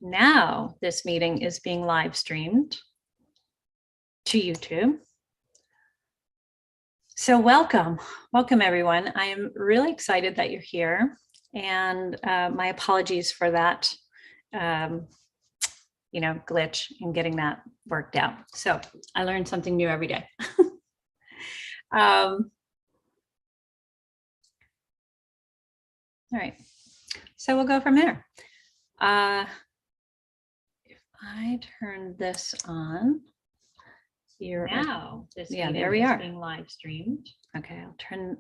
Now this meeting is being live streamed to YouTube. So welcome everyone. I am really excited that you're here, and my apologies for that, glitch in getting that worked out. So I learned something new every day. All right, so we'll go from there. If I turn this on here now, there we are, being live streamed. Okay, I'll turn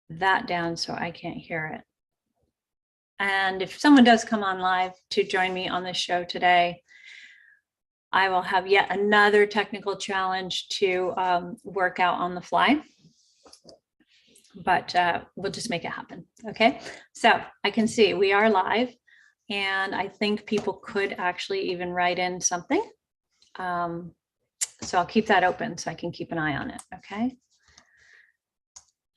that down so I can't hear it. And if someone does come on live to join me on this show today, I will have yet another technical challenge to work out on the fly, but we'll just make it happen. Okay, so I can see we are live, and I think people could actually even write in something. So I'll keep that open so I can keep an eye on it. Okay.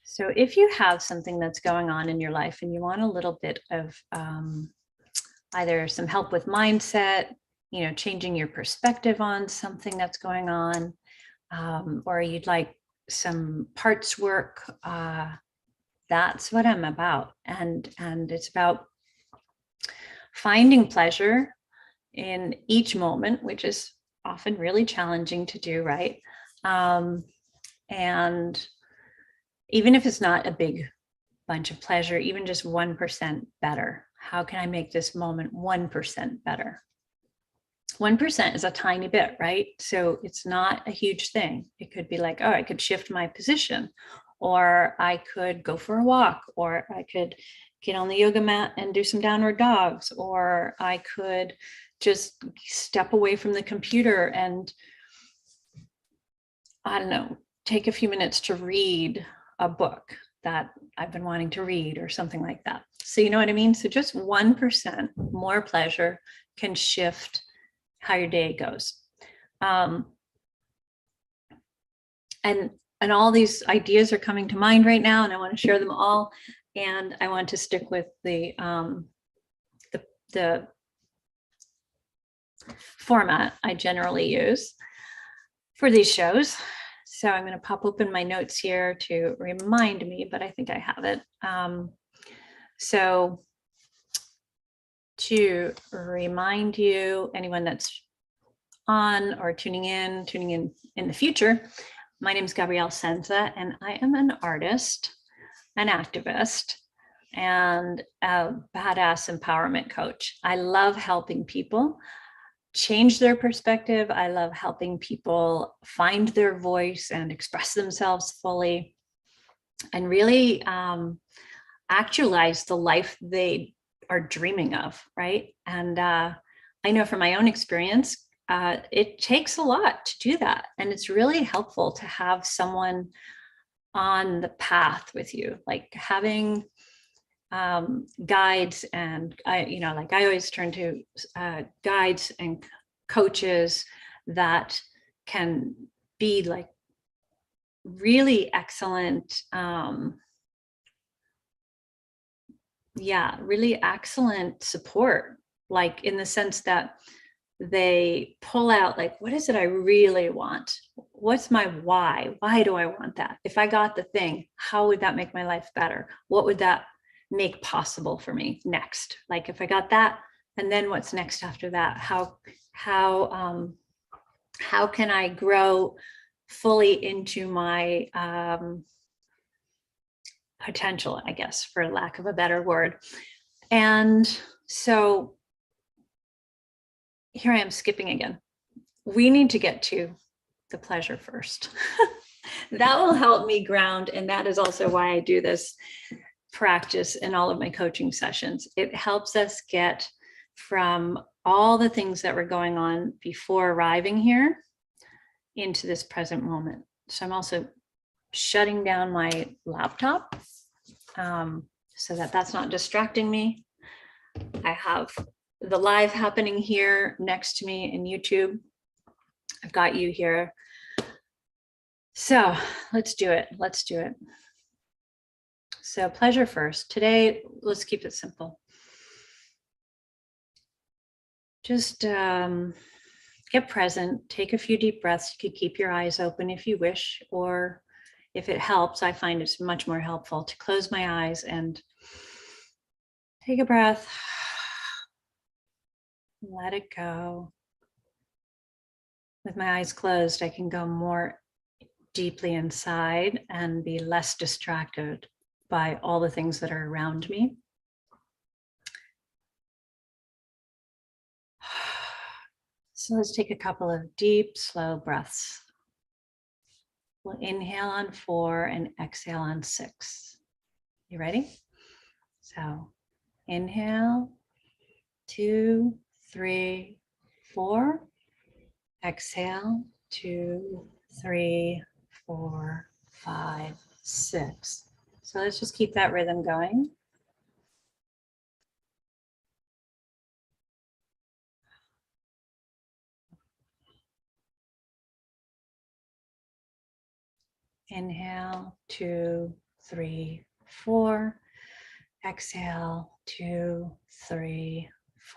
So if you have something that's going on in your life and you want a little bit of either some help with mindset, changing your perspective on something that's going on, or you'd like some parts work, that's what I'm about. And it's about finding pleasure in each moment, which is often really challenging to do, right? And even if it's not a big bunch of pleasure, even just 1% better, how can I make this moment 1% better? 1% is a tiny bit, right? So it's not a huge thing. It could be like, oh, I could shift my position, or I could go for a walk, or I could get on the yoga mat and do some downward dogs, or I could just step away from the computer and, I don't know, take a few minutes to read a book that I've been wanting to read or something like that. So you know what I mean? So just 1% more pleasure can shift how your day goes. And all these ideas are coming to mind right now, and I want to share them all. And I want to stick with the format I generally use for these shows. So I'm going to pop open my notes here to remind me, but I think I have it. So to remind you, anyone that's on or tuning in the future, my name is Gabrielle Senza, and I am an artist, an activist, and a badass empowerment coach. I love helping people change their perspective. I love helping people find their voice and express themselves fully, and really actualize the life they are dreaming of, right? And I know from my own experience, it takes a lot to do that. And it's really helpful to have someone on the path with you, like having guides. And I always turn to guides and coaches that can be like really excellent, really excellent support, like in the sense that they pull out, like, what is it I really want? What's my why? Why do I want that? If I got the thing, how would that make my life better? What would that make possible for me next? Like, if I got that, and then what's next after that? How can I grow fully into my potential, I guess, for lack of a better word? And so here I am skipping again. We need to get to the pleasure first. That will help me ground. And that is also why I do this practice in all of my coaching sessions. It helps us get from all the things that were going on before arriving here into this present moment. So I'm also shutting down my laptop so that that's not distracting me. I have the live happening here next to me in YouTube. I've got you here. So let's do it. Let's do it. So pleasure first. Today, let's keep it simple. just get present, take a few deep breaths. You could keep your eyes open if you wish, or if it helps, I find it's much more helpful to close my eyes and take a breath, let it go. With my eyes closed, I can go more deeply inside and be less distracted by all the things that are around me. So let's take a couple of deep, slow breaths. We'll inhale on 4 and exhale on 6. You ready? So inhale, 2, 3, 4. Exhale, 2, 3, 4, 5, 6. So let's just keep that rhythm going. Inhale, 2, 3, 4. Exhale, 2, 3,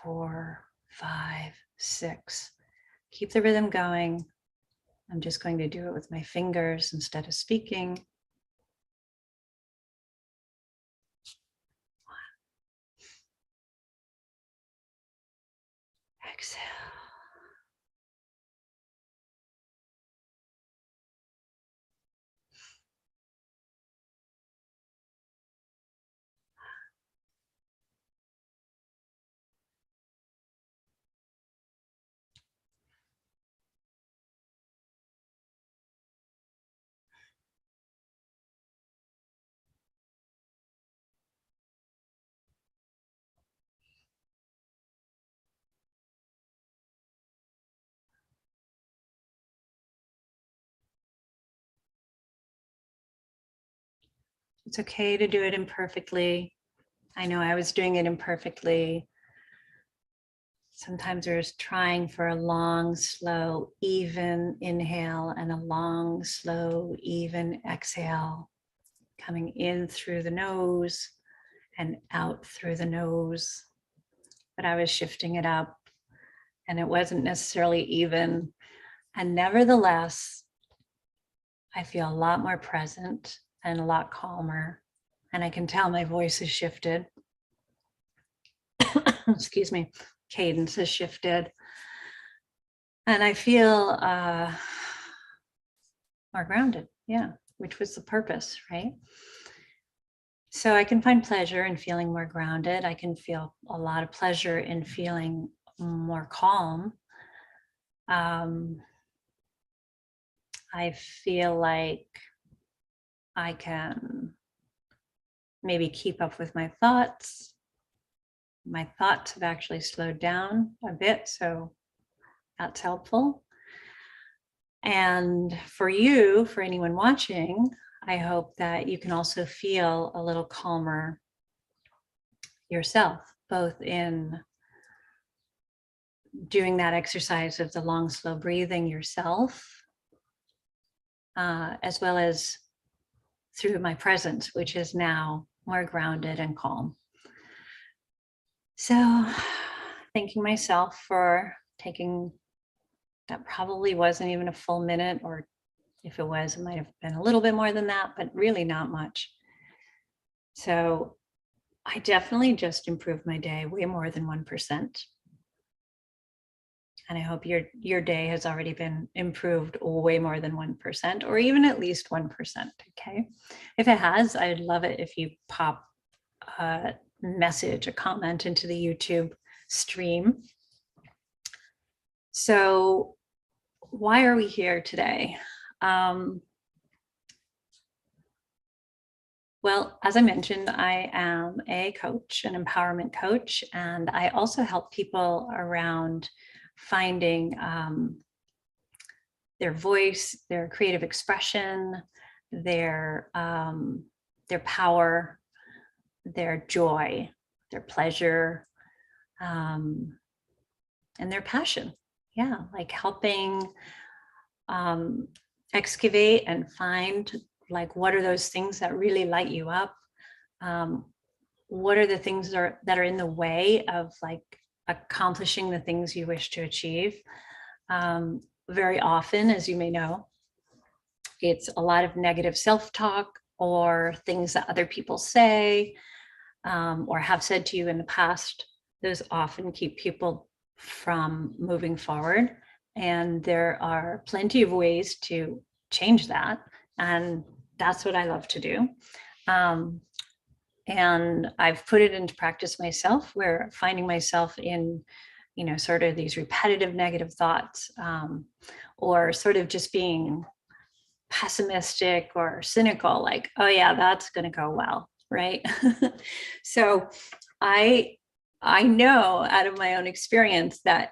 4, 5, 6. Keep the rhythm going. I'm just going to do it with my fingers instead of speaking. 1. Exhale. It's okay to do it imperfectly. I know I was doing it imperfectly. Sometimes there's trying for a long, slow, even inhale and a long, slow, even exhale, coming in through the nose and out through the nose. But I was shifting it up and it wasn't necessarily even. And nevertheless, I feel a lot more present and a lot calmer. And I can tell my voice has shifted. Excuse me, cadence has shifted. And I feel more grounded, yeah, which was the purpose, right? So I can find pleasure in feeling more grounded. I can feel a lot of pleasure in feeling more calm. I feel like I can maybe keep up with my thoughts. My thoughts have actually slowed down a bit, so that's helpful. And for you, for anyone watching, I hope that you can also feel a little calmer yourself, both in doing that exercise of the long, slow breathing yourself, as well as through my presence, which is now more grounded and calm. So thanking myself for taking, that probably wasn't even a full minute, or if it was, it might have been a little bit more than that, but really not much. So I definitely just improved my day way more than 1%. And I hope your day has already been improved way more than 1%, or even at least 1%. Okay. If it has, I'd love it if you pop a message, a comment into the YouTube stream. So why are we here today? Well, as I mentioned, I am a coach, an empowerment coach, and I also help people around finding their voice, their creative expression, their power, their joy, their pleasure, and their passion. Yeah, like helping excavate and find, like, what are those things that really light you up? What are the things that are in the way of like accomplishing the things you wish to achieve. Very often, as you may know, it's a lot of negative self-talk or things that other people say or have said to you in the past. Those often keep people from moving forward. And there are plenty of ways to change that. And that's what I love to do. And I've put it into practice myself, where finding myself in, sort of these repetitive negative thoughts, or sort of just being pessimistic or cynical, like, oh yeah, that's going to go well, right? So I know out of my own experience that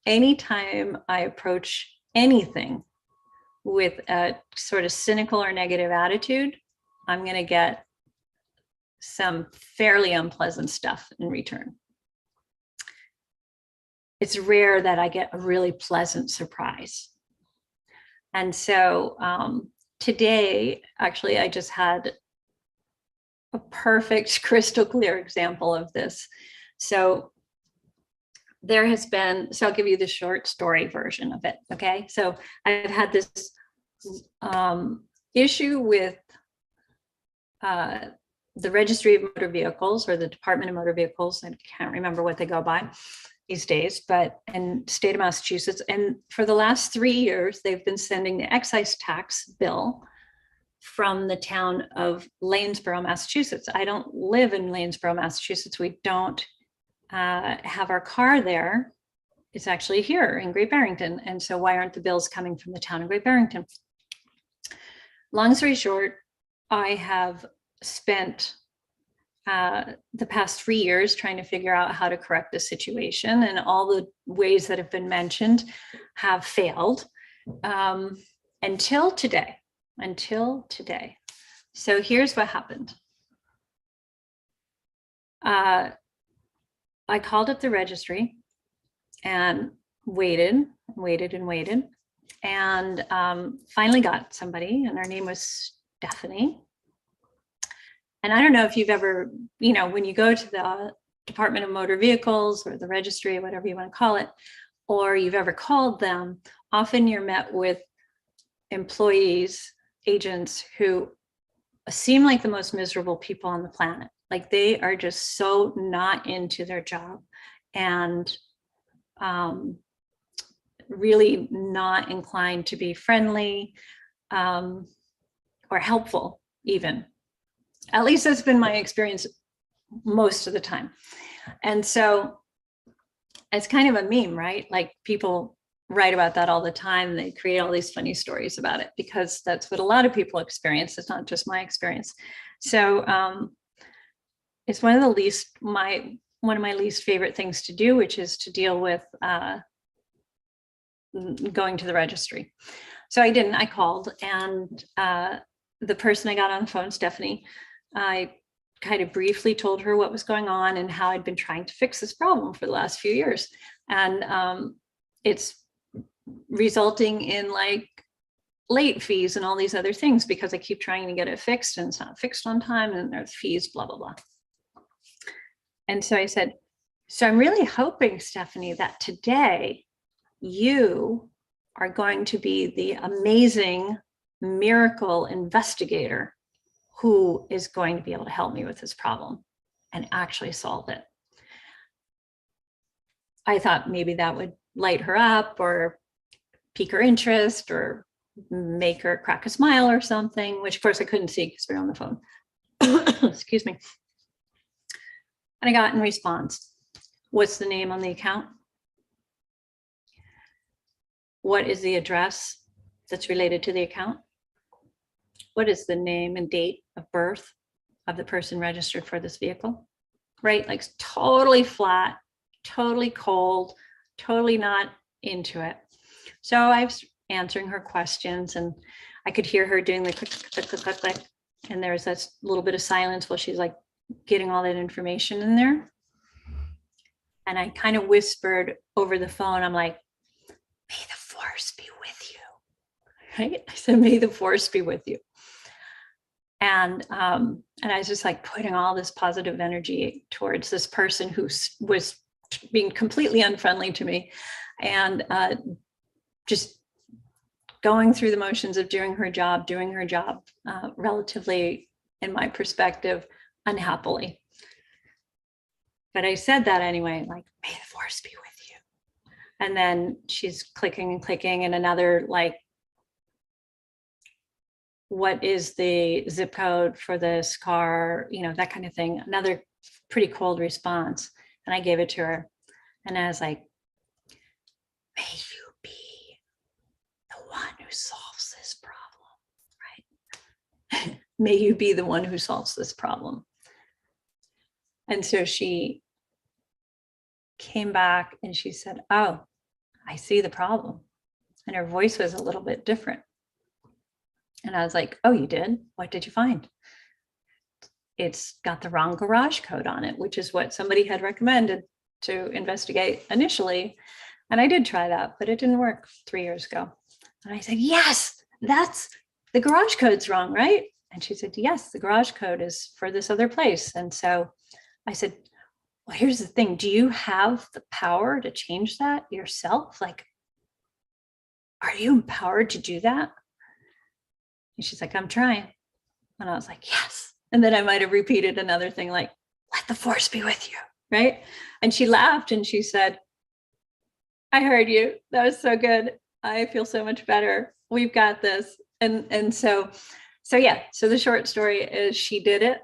anytime I approach anything with a sort of cynical or negative attitude, I'm going to get some fairly unpleasant stuff in return. It's rare that I get a really pleasant surprise. And so today, actually, I just had a perfect crystal clear example of this. So there has been, so I'll give you the short story version of it. Okay. So I've had this issue with the Registry of Motor Vehicles, or the Department of Motor Vehicles. I can't remember what they go by these days, but in the state of Massachusetts. And for the last 3 years, they've been sending the excise tax bill from the town of Lanesboro, Massachusetts. I don't live in Lanesboro, Massachusetts. We don't have our car there. It's actually here in Great Barrington. And so why aren't the bills coming from the town of Great Barrington? Long story short, I have spent the past 3 years trying to figure out how to correct the situation, and all the ways that have been mentioned have failed until today. So here's what happened. I called up the registry and waited, and finally got somebody, and her name was Stephanie. And I don't know if you've ever, when you go to the Department of Motor Vehicles or the registry, whatever you want to call it, or you've ever called them, often you're met with employees, agents who seem like the most miserable people on the planet. Like, they are just so not into their job and really not inclined to be friendly or helpful even. At least that's been my experience most of the time. And so it's kind of a meme, right? Like, people write about that all the time. They create all these funny stories about it because that's what a lot of people experience. It's not just my experience. So it's one of my least favorite things to do, which is to deal with going to the registry. So I didn't. I called, and the person I got on the phone, Stephanie, I kind of briefly told her what was going on and how I'd been trying to fix this problem for the last few years. And it's resulting in like late fees and all these other things because I keep trying to get it fixed and it's not fixed on time, and there's fees, blah, blah, blah. And so I said, so I'm really hoping, Stephanie, that today you are going to be the amazing miracle investigator who is going to be able to help me with this problem and actually solve it. I thought maybe that would light her up or pique her interest or make her crack a smile or something, which of course I couldn't see because we were on the phone. Excuse me. And I got in response, what's the name on the account? What is the address that's related to the account? What is the name and date of birth of the person registered for this vehicle? Right? Like, totally flat, totally cold, totally not into it. So I was answering her questions, and I could hear her doing the click, click, click, click, click. And there's that little bit of silence while she's like getting all that information in there. And I kind of whispered over the phone, I'm like, may the force be with you. Right? I said, may the force be with you. And I was just like putting all this positive energy towards this person who was being completely unfriendly to me, and just going through the motions of doing her job relatively, in my perspective, unhappily. But I said that anyway, like, may the force be with you. And then she's clicking and clicking, and another, like, what is the zip code for this car, that kind of thing. Another pretty cold response. And I gave it to her. And I was like, may you be the one who solves this problem, right? May you be the one who solves this problem. And so she came back and she said, oh, I see the problem. And her voice was a little bit different. And I was like, oh, you did? What did you find? It's got the wrong garage code on it, which is what somebody had recommended to investigate initially. And I did try that, but it didn't work 3 years ago. And I said, yes, that's the garage code's wrong, right? And she said, yes, the garage code is for this other place. And so I said, well, here's the thing. Do you have the power to change that yourself? Like, are you empowered to do that? And she's like, I'm trying. And I was like, yes. And then I might have repeated another thing like, let the force be with you, right? And she laughed and she said, I heard you. That was so good. I feel so much better. We've got this. And so yeah. So the short story is she did it,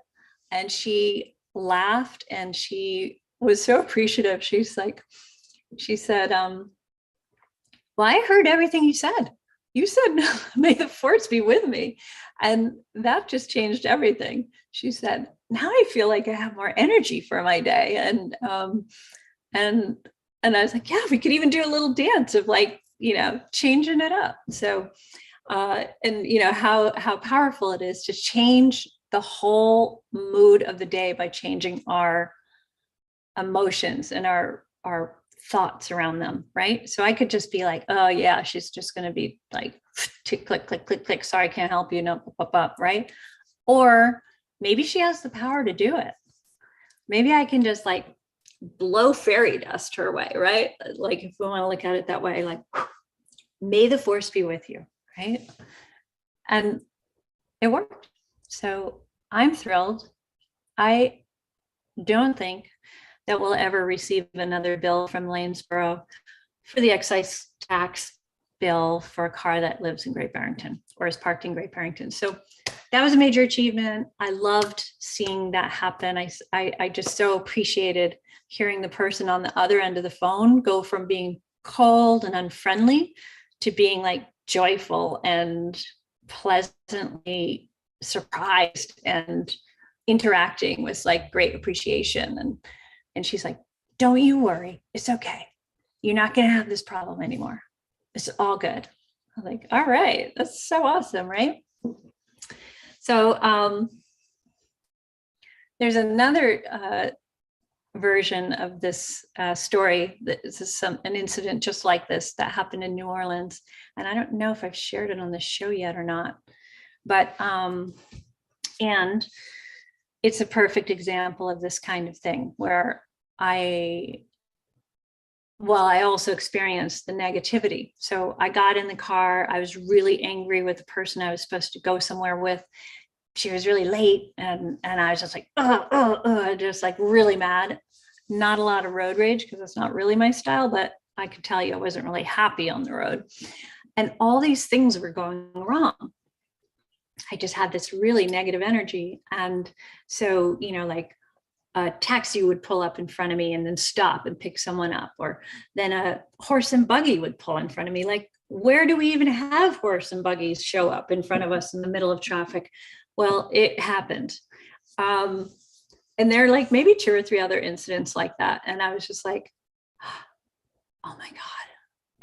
and she laughed, and she was so appreciative. She said, well, I heard everything you said. You said, may the force be with me. And that just changed everything. She said, now I feel like I have more energy for my day. And I was like, yeah, we could even do a little dance of, like, changing it up. So, and how powerful it is to change the whole mood of the day by changing our emotions and our thoughts around them, right? So I could just be like, oh yeah, she's just going to be like, tick, click, click, click, click. Sorry, can't help you. No, up, right? Or maybe she has the power to do it. Maybe I can just, like, blow fairy dust her way, right? Like, if we want to look at it that way, like, may the force be with you, right? And it worked. So I'm thrilled. I don't think that we'll ever receive another bill from Lanesboro for the excise tax bill for a car that lives in Great Barrington or is parked in Great Barrington. So that was a major achievement. I loved seeing that happen. I just so appreciated hearing the person on the other end of the phone go from being cold and unfriendly to being, like, joyful and pleasantly surprised and interacting with, like, great appreciation. And she's like, don't you worry. It's okay. You're not going to have this problem anymore. It's all good. I'm like, all right, that's so awesome, right? So there's another version of this story. This is an incident just like this that happened in New Orleans. And I don't know if I've shared it on the show yet or not, but and it's a perfect example of this kind of thing where I also experienced the negativity. So I got in the car. I was really angry with the person I was supposed to go somewhere with. She was really late, and I was just like, just like really mad. Not a lot of road rage because it's not really my style, but I could tell you I wasn't really happy on the road. And all these things were going wrong. I just had this really negative energy. And so, like, a taxi would pull up in front of me and then stop and pick someone up, or then a horse and buggy would pull in front of me. Like, where do we even have horse and buggies show up in front of us in the middle of traffic? Well, it happened. And there are, like, maybe 2 or 3 other incidents like that. And I was just like, oh my God.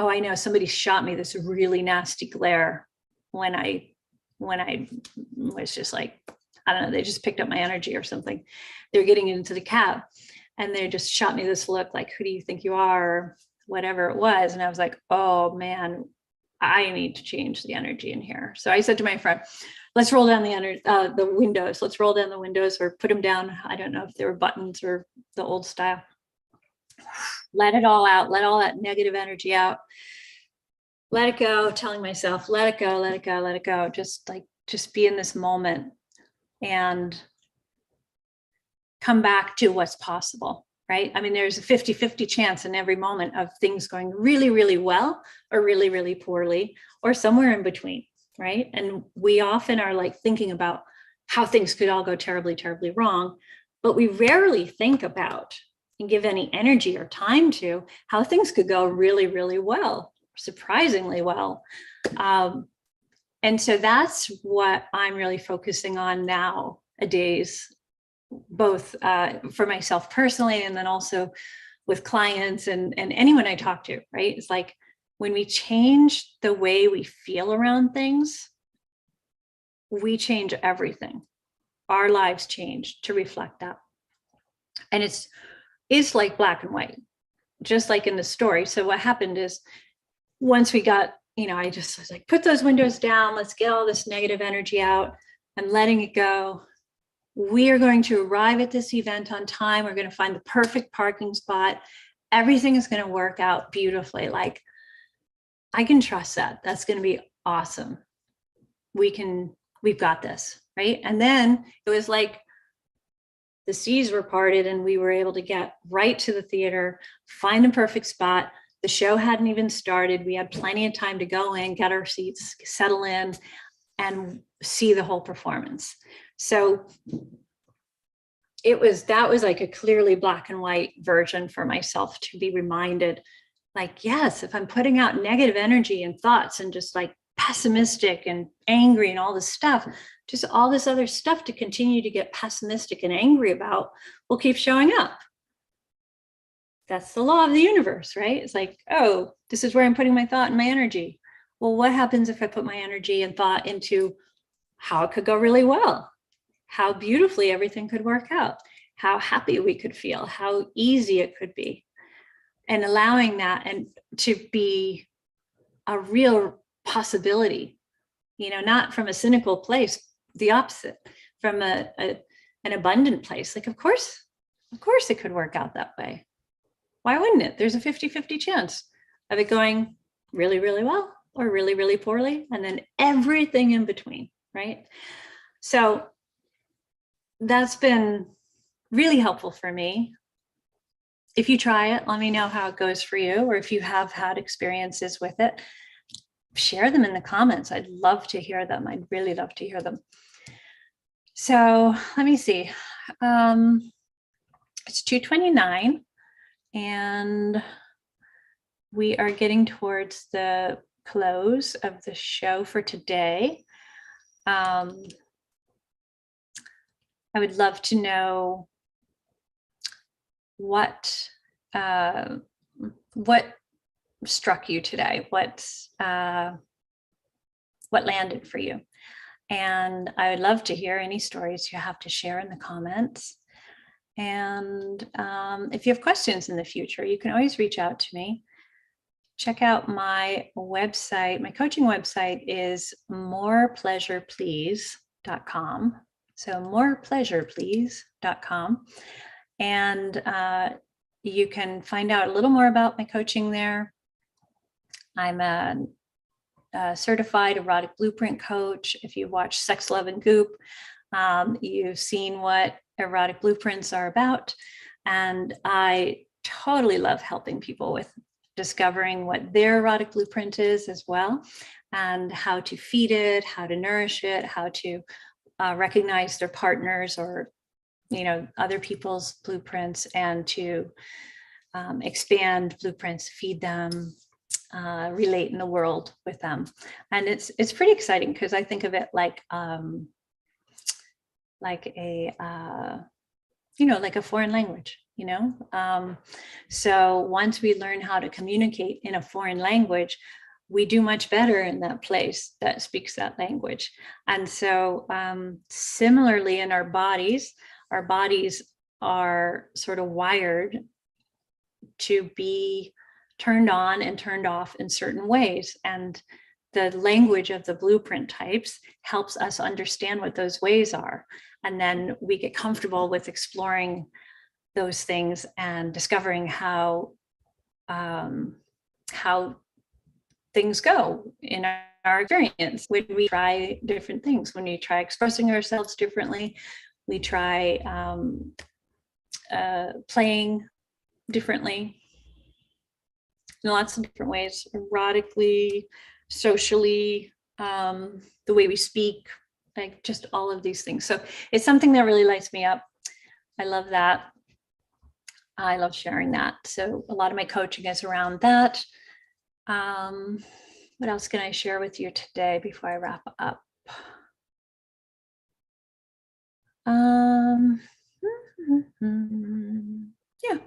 Oh, I know, somebody shot me this really nasty glare when I was just like, I don't know, they just picked up my energy or something. They're getting into the cab and they just shot me this look like, who do you think you are? Or whatever it was. And I was like, oh man, I need to change the energy in here. So I said to my friend, let's roll down the windows. Let's roll down the windows or put them down. I don't know if they were buttons or the old style. let it all out, let all that negative energy out, let it go, telling myself, let it go, let it go, let it go. Just be in this moment and come back to what's possible, right? I mean, there's a 50-50 chance in every moment of things going really, really well or really, really poorly or somewhere in between, right? And we often are like thinking about how things could all go terribly, terribly wrong, but we rarely think about and give any energy or time to how things could go really, really well, surprisingly well. And so that's what I'm really focusing on nowadays, both for myself personally, and then also with clients and anyone I talk to, right? It's like when we change the way we feel around things, we change everything. Our lives change to reflect that. And it's like black and white, just like in the story. So what happened is once we got, I just was like, put those windows down, let's get all this negative energy out. I'm letting it go. We are going to arrive at this event on time. We're going to find the perfect parking spot. Everything is going to work out beautifully. Like, I can trust that. That's going to be awesome. We've got this, right? And then it was like the seas were parted and we were able to get right to the theater, find a perfect spot. The show hadn't even started. We had plenty of time to go in, get our seats, settle in, and see the whole performance. So that was like a clearly black and white version for myself to be reminded, like, yes, if I'm putting out negative energy and thoughts and just like pessimistic and angry and all this stuff, just all this other stuff to continue to get pessimistic and angry about will keep showing up. That's the law of the universe, right? It's like, oh, this is where I'm putting my thought and my energy. Well, what happens if I put my energy and thought into how it could go really well, how beautifully everything could work out, how happy we could feel, how easy it could be, and allowing that and to be a real possibility, not from a cynical place, the opposite, from an abundant place. Like, of course it could work out that way. Why wouldn't it? There's a 50-50 chance of it going really, really well or really, really poorly, and then everything in between, right? So that's been really helpful for me. If you try it, let me know how it goes for you, or if you have had experiences with it, share them in the comments. I'd love to hear them. I'd really love to hear them. So let me see. It's 2:29 and we are getting towards the close of the show for today. I would love to know what struck you today, what landed for you. And I would love to hear any stories you have to share in the comments. And if you have questions in the future, you can always reach out to me. Check out my website. My coaching website is morepleasureplease.com. So morepleasureplease.com. And you can find out a little more about my coaching there. I'm a certified erotic blueprint coach. If you watch Sex, Love, and Goop, you've seen what erotic blueprints are about. And I totally love helping people with discovering what their erotic blueprint is as well, and how to feed it, how to nourish it, how to recognize their partners or other people's blueprints, and to expand blueprints, feed them, relate in the world with them. And it's pretty exciting because I think of it like a like a foreign language, so once we learn how to communicate in a foreign language, we do much better in that place that speaks that language. And so similarly in our bodies are sort of wired to be turned on and turned off in certain ways. And the language of the blueprint types helps us understand what those ways are. And then we get comfortable with exploring those things and discovering how how things go in our experience when we try different things, when we try expressing ourselves differently, we try playing differently in lots of different ways, erotically, socially, the way we speak, like just all of these things. So it's something that really lights me up. I love that. I love sharing that. So a lot of my coaching is around that. What else can I share with you today before I wrap up? Yeah, it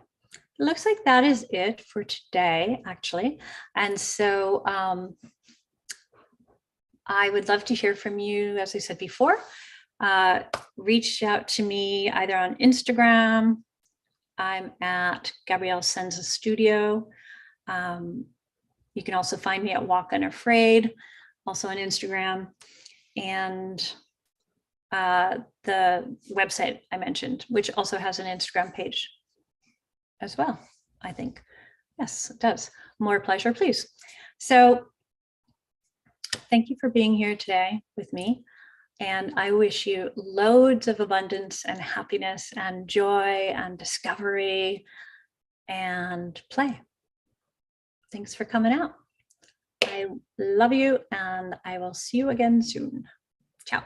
looks like that is it for today, actually. And so I would love to hear from you, as I said before. Reach out to me either on Instagram. I'm at Gabrielle Senza Studio. You can also find me at Walk Unafraid, also on Instagram. And the website I mentioned, which also has an Instagram page as well, I think. Yes, it does. More pleasure, please. So thank you for being here today with me. And I wish you loads of abundance and happiness and joy and discovery and play. Thanks for coming out. I love you, and I will see you again soon. Ciao.